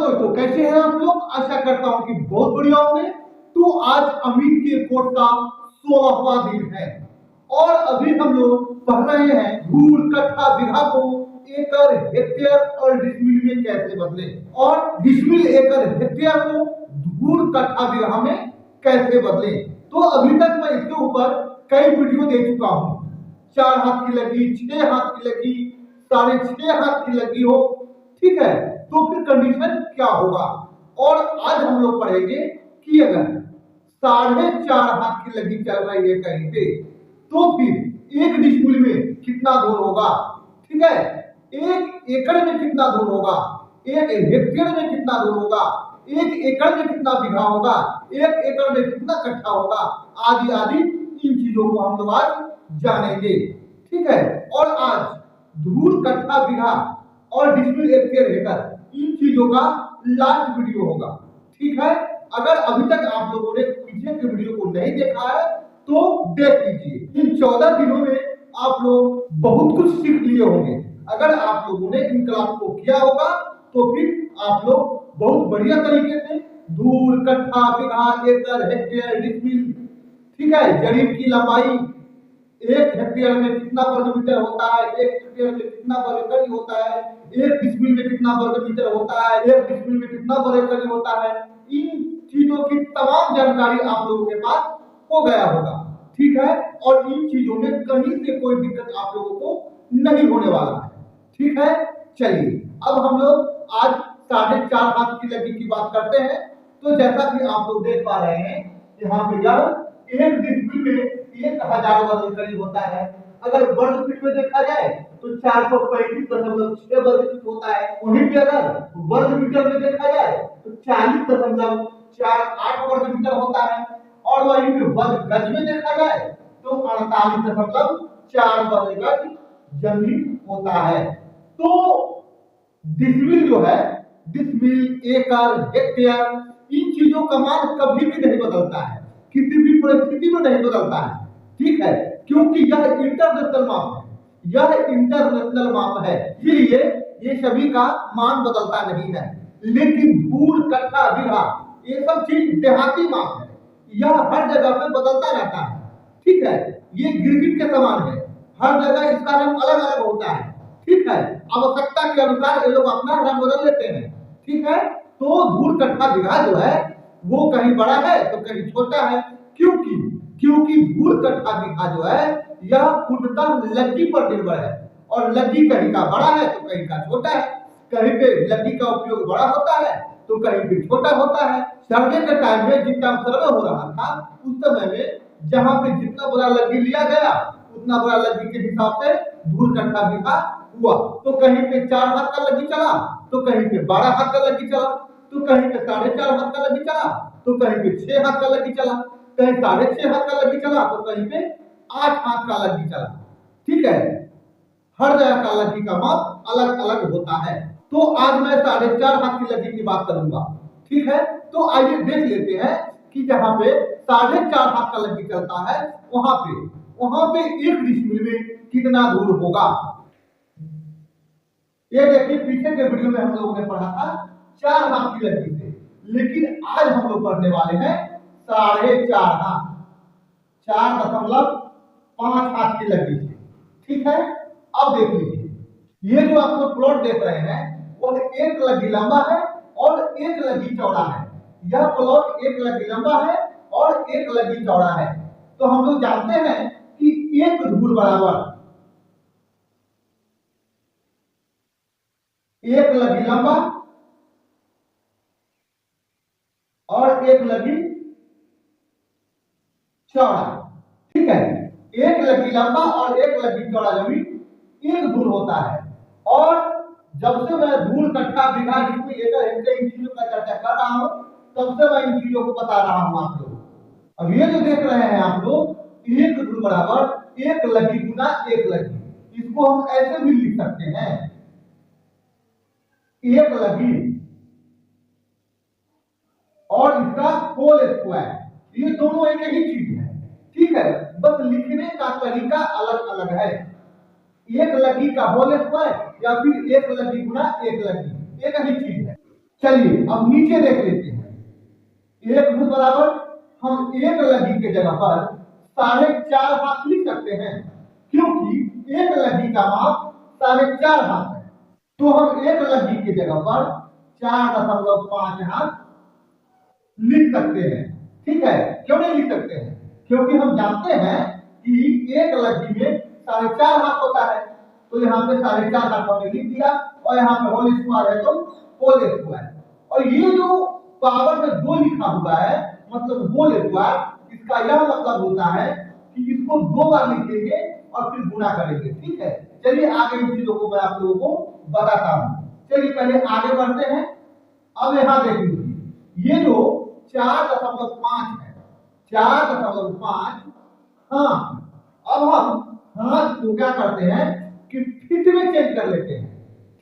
दोस्तों, कैसे हैं आप लोग? आशा करता हूं कि बहुत बढ़िया होंगे। तो आज अमित के कोर्स का 16वां दिन है और अभी हम लोग पढ़ रहे हैं धूल कट्ठा बीघा को एकड़ हेक्टेयर और डिसमिल में कैसे बदले और डिसमिल एकड़ हेक्टेयर को धूल कट्ठा बीघा में कैसे बदले। तो अभी तक मैं इसके ऊपर कई वीडियो दे चुका हूँ। 4 हाथ की लगी, 6 हाथ की लगी, 6.5 हाथ की लगी हो, ठीक है। तो फिर कंडीशन क्या होगा और आज हम लोग पढ़ेंगे कि अगर 4.5 हाथ की लगी चल रही है कहीं पे तो फिर 1 डिसमिल में कितना दूर होगा, ठीक है। 1 एकड़ में कितना दूर होगा, 1 हेक्टेयर में कितना दूर होगा, 1 एकड़ में कितना बीघा होगा, 1 एकड़ में कितना कट्ठा होगा, आदि आदि इन चीजों को हम लोग आज जानेंगे, ठीक है। और आज धूल कट्ठा बीघा और डिसमिल हेक्टेयर एकड़ इन चीजों का लास्ट वीडियो होगा, ठीक है। अगर अभी तक आप लोगों ने पीछे के वीडियो को नहीं देखा है तो देख लीजिए। इन 14 दिनों में आप लोग बहुत कुछ सीख लिए होंगे। अगर आप लोगों ने इन क्लास को किया होगा तो फिर आप लोग बहुत बढ़िया तरीके से धूल कट्ठा बीघा एकड़ हेक्टेयर डिसमिल, ठीक है, जरीब की लंबाई, 1 हेक्टेयर में कितना वर्ग मीटर होता है, 1 हेक्टेयर में कितना वर्ग एकड़ होता है, 1 डिसमिल में कितना वर्ग मीटर होता है, 1 डिसमिल में कितना वर्ग एकड़ होता है, इन चीजों की तमाम जानकारी आप लोगों के पास हो गया होगा, ठीक है। और इन चीजों में कहीं से कोई दिक्कत आप लोगों को नहीं होने वाला है, ठीक है। चलिए अब हम लोग आज 4.5 हाथ की लगी की बात करते हैं। तो जैसा कि आप लोग देख पा रहे हैं यहाँ पे जब 1 डिसमिल में 1000 वर्ग करीब होता है। अगर वर्ग फीट में देखा जाए तो 435.6 वर्ग फीट होता है। वहीं पे अगर वर्ग मीटर में देखा जाए तो 40.48 वर्ग मीटर होता है। और वहीं पे वर्ग गज में देखा जाए तो 48.4 वर्ग गज जमीन होता है। तो डिसमिल जो है, डिसमिल एकड़ हेक्टेयर, इन चीजों का मान कभी भी नहीं बदलता है, किसी भी परिस्थिति में नहीं बदलता है, ठीक है, क्योंकि यह इंटरनेशनल माप है, यह इंटरनेशनल माप है, इसलिए ये सभी का मान बदलता नहीं है। लेकिन धूल कट्ठा बीघा ये सब चीज देहाती माप है, यह हर जगह पे बदलता रहता है, ठीक है। ये गिरगिट के समान है, हर जगह इसका रंग अलग अलग होता है, ठीक है। आवश्यकता के अनुसार ये लोग अपना रंग बदल लेते हैं, ठीक है। तो धूल कट्ठा बीघा जो है वो कहीं बड़ा है तो कहीं छोटा है, क्योंकि धूल कट्ठा बीघा जो है यह पूर्णतः लग्गी पर निर्भर है और लग्गी कहीं का बड़ा है तो कहीं का छोटा है। कहीं पे लग्गी का उपयोग बड़ा होता है तो कहीं पे छोटा होता है। सर्वे के टाइम में जिस टाइम सर्वे हो रहा था उस समय में जहां पे जितना बड़ा लग्गी लिया गया उतना बड़ा लग्गी के हिसाब से धूल कट्ठा बीघा हुआ। तो कहीं पे 4 हाथ का लग्गी चला तो कहीं पे 12 हाथ का लग्गी चला, तो कहीं पे 4.5 हाथ का लग्गी चला तो कहीं पे 6 हाथ का लग्गी चला, कहीं 6.5 हाथ का लग्गी चला तो कहीं पे 8 हाथ का लग्गी चला, ठीक है। हर जगह का लग्गी का माप अलग अलग होता है। तो आज मैं 4.5 हाथ की लग्गी की बात करूंगा, ठीक है। तो आइए देख लेते हैं कि जहां पे 4.5 हाथ का लग्गी चलता है वहां पे 1 डिसमिल में कितना दूर होगा। ये देखिए पीछे के वीडियो में हम लोगों ने पढ़ा था 4 हाथ की लग्गी से, लेकिन आज हम लोग पढ़ने वाले हैं 4.5 हाथ, 4.5 हाथ की लग्गी से, ठीक है। अब देख लीजिए ये जो आप लोग प्लॉट देख रहे हैं वो 1 लग्गी लंबा है और 1 लग्गी चौड़ा है। यह प्लॉट 1 लग्गी लंबा है और 1 लग्गी चौड़ा है। तो हम लोग जानते हैं कि 1 धूल बराबर 1 लग्गी लंबा और 1 लग्गी चौड़ा, ठीक है। 1 लग्गी लंबा और 1 लग्गी चौड़ा जमीन 1 धूल होता है। और जब से मैं धूल कट्ठा बीघा डिसमिल एकड़ हेक्टेयर इन चीजों का चर्चा कर रहा हूं तब से मैं इन चीजों को बता रहा हूं आप लोग। अब ये जो देख रहे हैं आप लोग 1 धूल बराबर 1 लग्गी गुना 1 लग्गी, इसको हम ऐसे भी लिख सकते हैं 1 लग्गी और इसका होल स्क्वायर, ये दोनों एक ही चीज है, ठीक है। बस लिखने का तरीका अलग अलग है। 1 लग्गी का होल स्क्वायर या फिर 1 लग्गी गुना 1 लग्गी एक ही चीज है। चलिए अब नीचे देख लेते हैं। एक भुज बराबर हम एक लघी के जगह पर 4.5 हाथ लिख सकते हैं, क्योंकि एक लघी का माप 4.5 हाथ है। तो हम एक लघी की जगह पर 4.5 हाथ लिख सकते हैं। ठीक है, क्यों नहीं लिख सकते हैं? क्योंकि हम जानते हैं कि एक लघी में 4.5 हाथ होता है। तो यहाँ पे 4.5 हाथ हमने लिख दिया और यहाँ पे होल स्क्वायर है तो होल स्क्वायर। और ये जो पावर में 2 लिखा हुआ है मतलब होल स्क्वायर, इसका यह मतलब होता है कि इसको 2 बार लिखेंगे और फिर गुणा करेंगे। ठीक है, चलिए आगे इन चीजों को मैं आप लोगों को बताता हूँ। चलिए पहले आगे बढ़ते हैं। अब यहाँ देख लीजिए, ये जो 4.5 है, 4.5 हाँ, अब हम हाथ को क्या करते हैं कि फीट में चेंज कर लेते हैं।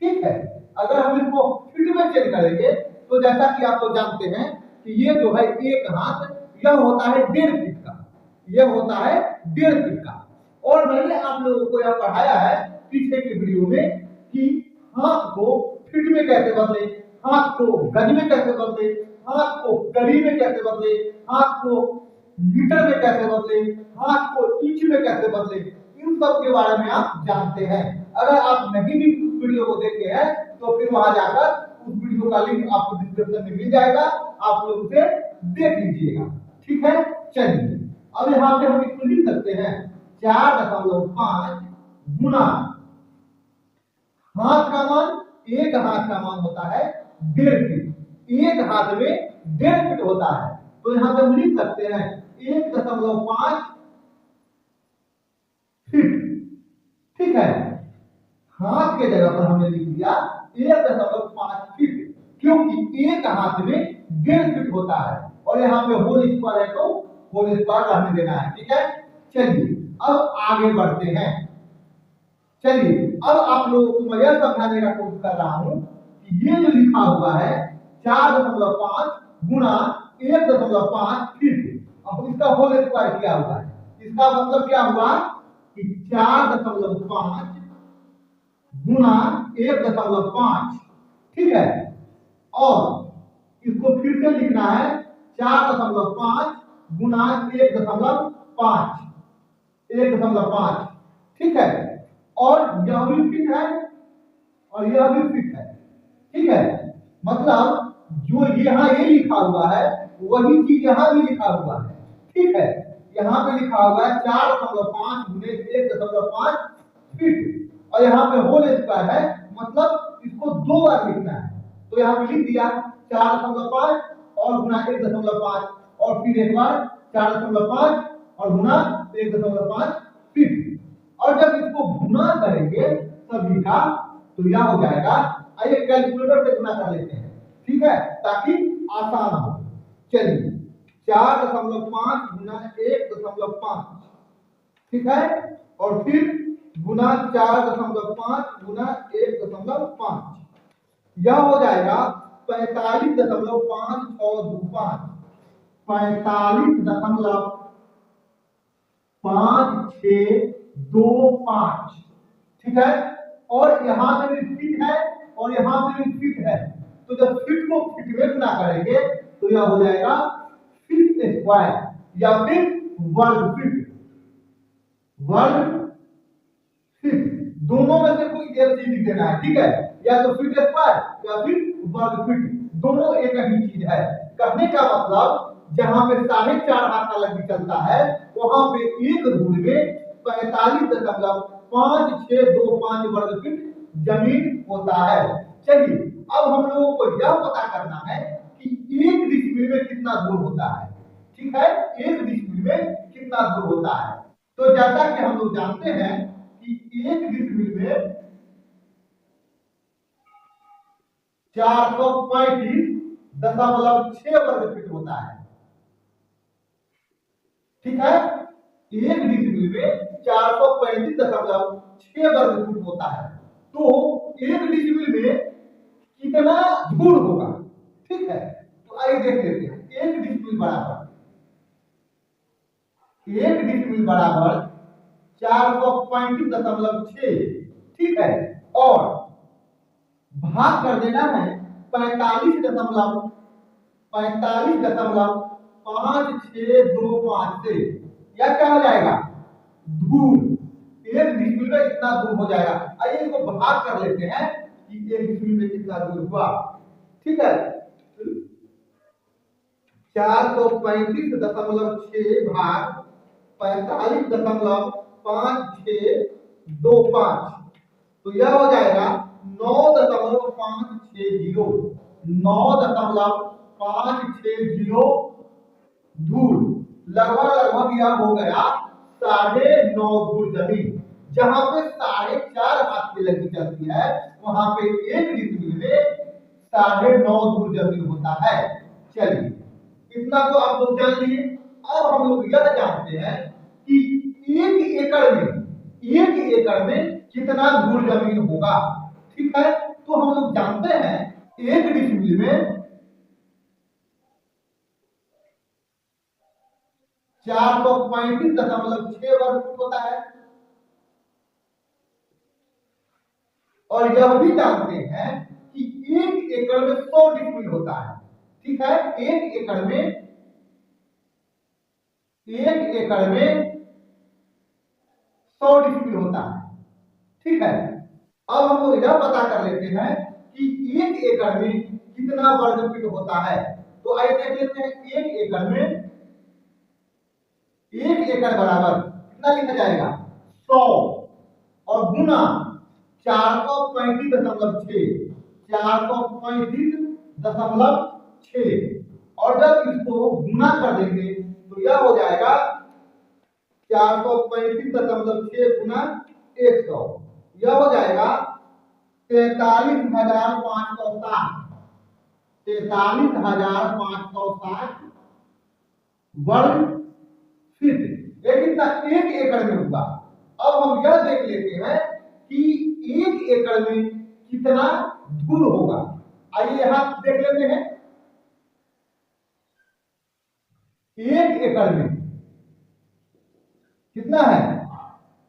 ठीक है, अगर हम इसको फीट में चेंज करेंगे तो जैसा कि आप लोग जानते हैं कि ये जो है एक हाथ यह होता है 1.5 फीट का, यह होता है 1.5 फीट का। और मैंने आप लोगों को यह पढ़ाया है पीछे की वीडियो में कि हाथ को फीट में कैसे बदले, हाथ को गज में कैसे बदले, हाथ को कड़ी में कैसे बदले, हाथ को मीटर में कैसे बदले, हाथ को इंच में कैसे बदले, इन सब के बारे में आप जानते हैं। अगर आप नहीं भी वीडियो को देखे हैं तो फिर वहां जाकर उस वीडियो का लिंक आपको डिस्क्रिप्शन में मिल जाएगा, आप लोग उसे देख लीजिएगा। ठीक है, चलिए अब यहाँ पे हम इसको लिख सकते हैं 4.5 गुना हाथ का मान, एक हाथ का मान होता है 1.5 फीट, एक हाथ में 1.5 फीट होता है। तो यहाँ पे हम लिख सकते हैं 1.5 फीट। ठीक है, हाथ के जगह पर हमने लिख दिया 1.5 फीट, क्योंकि एक हाथ में 1.5 फीट होता है और यहाँ पे होल स्क्वायर है तो होल स्क्वायर रहने देना है। ठीक है, चलिए अब आगे बढ़ते हैं। चलिए अब आप लोगों को मैं यह समझाने का कोशिश कर रहा हूं कि ये जो लिखा हुआ है 4.5 गुना 1.5 फीट, अब इसका होल स्क्वायर किया हुआ है, इसका मतलब क्या हुआ कि 4.5 गुना 1.5। ठीक है, और इसको फिर से लिखना है 4.5 गुना 1.5। ठीक है, और यह भी फिट है और यह भी फिट है। ठीक है, मतलब जो यहाँ ये लिखा हुआ है वही चीज यहाँ भी लिखा हुआ है। ठीक है, यहाँ पे लिखा हुआ है 4.5 गुने 1.5 फीट और यहाँ पे होल स्क्वायर है, मतलब इसको 2 बार लिखना है। तो यहाँ पे लिख दिया 4.5 और गुना 1.5 और फिर एक बार 4.5 और गुना 1.5 फीट। और जब इसको गुना करेंगे सभी का तो यह हो जाएगा, आइए कैलकुलेटर से गुना कर लेते हैं। ठीक है, ताकि आसान हो। चलिए 4.5 गुना 1.5, ठीक है, और फिर गुना 4.5 गुना 1.5, यह हो जाएगा 45.525, 45.5625। ठीक है, और यहाँ पे भी फिट है और यहाँ पे भी फिट है, तो जब फिट को फिट में गुना करेंगे तो यह हो जाएगा फीट स्क्वायर या फिर वर्ग फीट। वर्ग फीट दोनों में से कोई एक चीज लिख देना है। ठीक है, या तो फीट स्क्वायर या फिर वर्ग फीट, दोनों एक ही चीज है। कहने का मतलब जहां पे 4.5 हाथ का लकड़ी चलता है वहां पे एक धूल में 45.5625 वर्ग फीट जमीन होता है। चलिए अब हम लोगों को यह पता करना है कि 1 डिसिमिल में कितना धूल होता है। ठीक है, 1 डिसिमिल में कितना धूल होता है। तो जैसा कि हम लोग जानते हैं कि 1 डिसिमिल में 435.6 वर्ग फीट होता है। ठीक है, 1 डिसिमिल में 435.6 वर्ग फीट होता है। तो 1 डिसिमिल में कितना धूल होगा? ठीक है, तो आइए देख लेते हैं। 1 डिसिमिल बराबर 435.6। ठीक है, और भाग कर देना है 45.5625 से, या क्या हो जाएगा धूल, 1 डिसिमिल में इतना दूर हो जाएगा। आइए इसको भाग कर लेते हैं कि 1 डिसिमिल में कितना दूर हुआ। ठीक है, 435.6 भाग 45.5625, तो यह हो जाएगा 9.560, 9.560 धूल। लगभग यह हो गया 9.5 धूल जमीन। जहां पे 4.5 हाथ की लगी चलती है, वहां पे 1 डिसिमिल में 9.5 धूल जमीन होता है। चलिए, इतना तो आप लोग जान लिए। अब हम लोग यह जानते हैं कि 1 एकड़ में कितना धूल जमीन होगा। ठीक है, तो हम लोग जानते हैं 1 डिसिमिल में 435.6 वर्ग फुट होता है, और यह भी जानते हैं कि 1 एकड़ में 100 डिसिमिल होता है। ठीक है, 1 एकड़ में 100 डिसिमिल होता है। ठीक है, अब हम लोग यह पता कर लेते हैं कि 1 एकड़ में कितना वर्ग फीट होता है। तो आइए देख लेते हैं, 1 एकड़ में 1 एकड़ बराबर कितना लिखा जाएगा 100 और गुना 435.6, 435.6, और जब इसको गुना कर देंगे तो यह हो जाएगा 435.6 गुना 100, यह हो जाएगा 43,560, 43,560 वर्ग फीट। ये कितना 1 एकड़ में होगा। अब हम यह देख लेते हैं कि 1 एकड़ में कितना धूल होगा। आइए यहां देख लेते हैं, 1 एकड़ में कितना है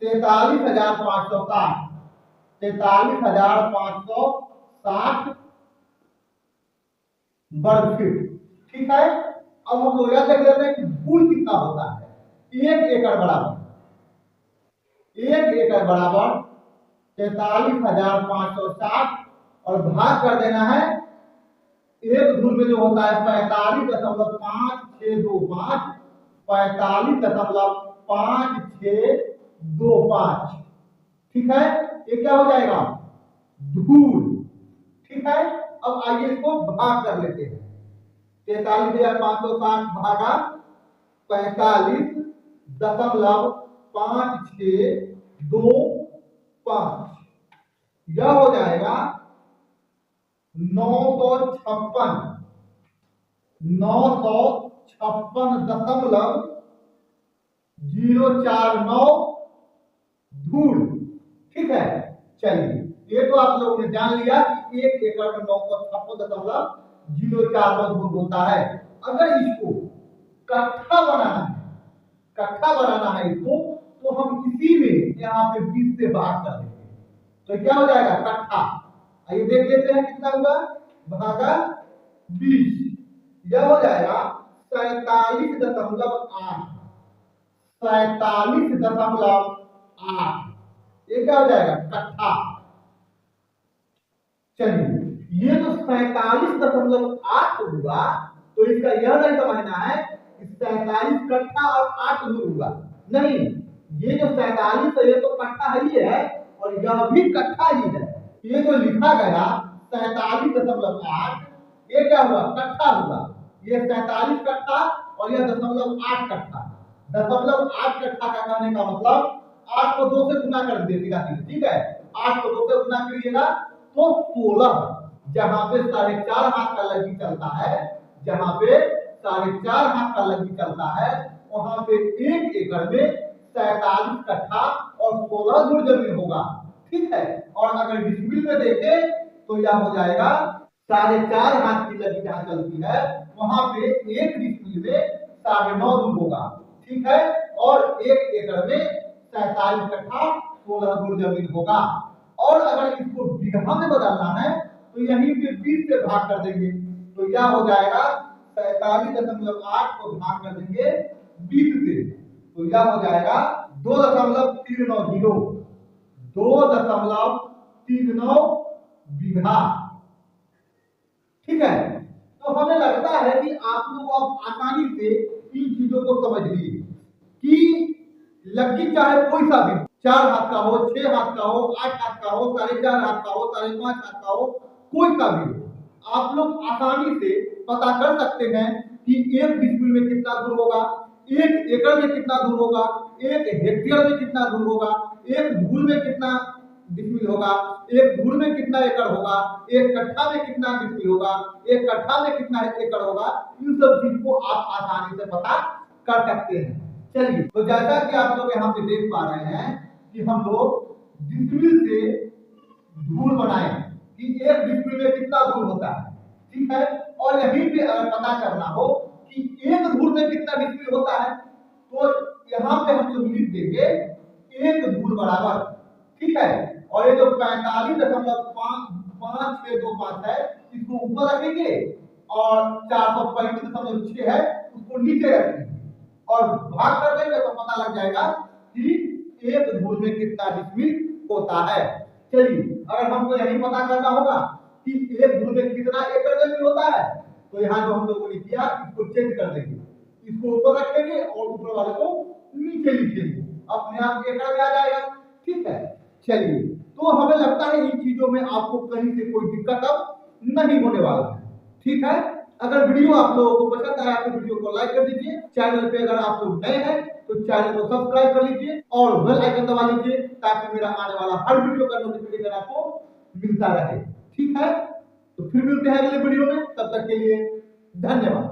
43,560, 43,560 वर्ग फीट। ठीक है, अब हम लोग यह देख लेते हैं कि धूल कितना होता है। 1 एकड़ बराबर 43,560 और भाग कर देना है, एक धूल में जो होता है 45.5625, 45.5625। ठीक है, ये क्या हो जाएगा धूल। ठीक है, अब आइए इसको भाग कर लेते हैं। 43,560 भागा 45.5625, यह हो जाएगा 956.049 धूल। ठीक है, चलिए, ये तो आप लोगों ने जान लिया कि 1 एकड़ में 956.049 धूल होता है। अगर इसको कट्ठा बनाना है इसको, तो हम इसी में यहाँ पे 20 से भाग कर देंगे, तो क्या हो जाएगा कट्ठा। आइए देख लेते हैं कितना हुआ, भागा 20, यह हो जाएगा 47.8, 47.8, ये क्या हो जाएगा कट्ठा। चलिए, ये जो 47.8 हुआ, तो इसका यह नहीं समझना है 47 कट्ठा और 8 धूल हुआ, नहीं, ये जो 47 है ये तो कट्ठा ही है और यह भी कट्ठा ही है। ये जो लिखा गया 47.8, ये क्या हुआ कट्ठा हुआ, ये 47 कट्ठा और यह 0.8 कट्ठा। 0.8 कट्ठा का कहने का मतलब 8 को 2 से गुना कर दीजिएगा। ठीक है, 8 को 2 से गुना करिएगा तो 16, जहां पे 4.5 हाथ का लगी चलता है, जहां पे 4.5 हाथ का लगी चलता है, वहां पे 1 एकड़ में 47 कट्ठा और 16 धूल जमीन होगा। ठीक है, और अगर डिसिमिल में देखें तो यह हो जाएगा 4.5 हाथ की लगी जहां चलती है, वहां पे 1 डिसिमिल में 9.5 धूल होगा। ठीक है, और 1 एकड़ में 47 कट्ठा 16 धूल जमीन होगा। और अगर इसको बीघा में बदलना है तो यहीं पे 20 से भाग कर देंगे तो यह हो जाएगा 47.8 को भाग कर देंगे 20 से तो यह हो जाएगा 2.390 बीघा। ठीक है, तो हमें लगता है कि आप लोग अब आसानी से इन चीजों को समझ लिए कि लग्गी चाहे कोई सा भी 4 हाथ का हो, 6 हाथ का हो, 8 हाथ का हो, 4.5 हाथ का हो, 5.5 हाथ का हो, कोई सा भी हो, आप लोग आसानी से पता कर सकते हैं कि 1 डिसमिल में कितना दूर होगा, 1 एकड़ में कितना दूर होगा, 1 हेक्टेयर में कितना दूर होगा, 1 धूल में कितना डिसमिल होगा, 1 धूल में कितना एकड़ होगा, 1 कट्ठा में कितना डिसमिल होगा, 1 कट्ठा में कितना एकड़ होगा। इन सब चीज को आप आसानी से पता कर सकते हैं। चलिए, तो जैसा कि आप लोग यहाँ पे देख पा रहे हैं कि हम लोग डिसमिल से धूल बनाए कि 1 डिसमिल में कितना धूल होता है। ठीक है, और यहीं पे अगर पता करना हो कि 1 धूल में कितना डिसमिल होता है तो यहाँ पे हम लोग लिख देंगे 1 धूल बराबर, ठीक है, और ये जो 45.5625 है इसको ऊपर रखेंगे और 435.6 है उसको नीचे रखेंगे और भाग कर देंगे तो पता लग जाएगा कि 1 धूल में कितना डिसमिल होता है। चलिए, अगर हमको यही पता करना होगा कि 1 धूल में कितना एकड़ जमीन होता है तो यहाँ जो हम लोगों ने किया इसको चेंज कर देंगे, इसको ऊपर रखेंगे और ऊपर वाले को नीचे लिखेंगे, अपने आप एकड़ में आ जाएगा। ठीक है, चलिए, तो हमें लगता है इन चीजों में आपको कहीं से कोई दिक्कत अब नहीं होने वाला है। ठीक है, अगर वीडियो आप लोगों को पसंद आया तो वीडियो को लाइक कर दीजिए, चैनल पे अगर आप लोग नए हैं तो चैनल को सब्सक्राइब कर लीजिए और बेल आइकन दबा लीजिए ताकि मेरा आने वाला हर वीडियो का नोटिफिकेशन आपको मिलता रहे। ठीक है, तो फिर मिलते हैं अगले वीडियो में, तब तक के लिए धन्यवाद।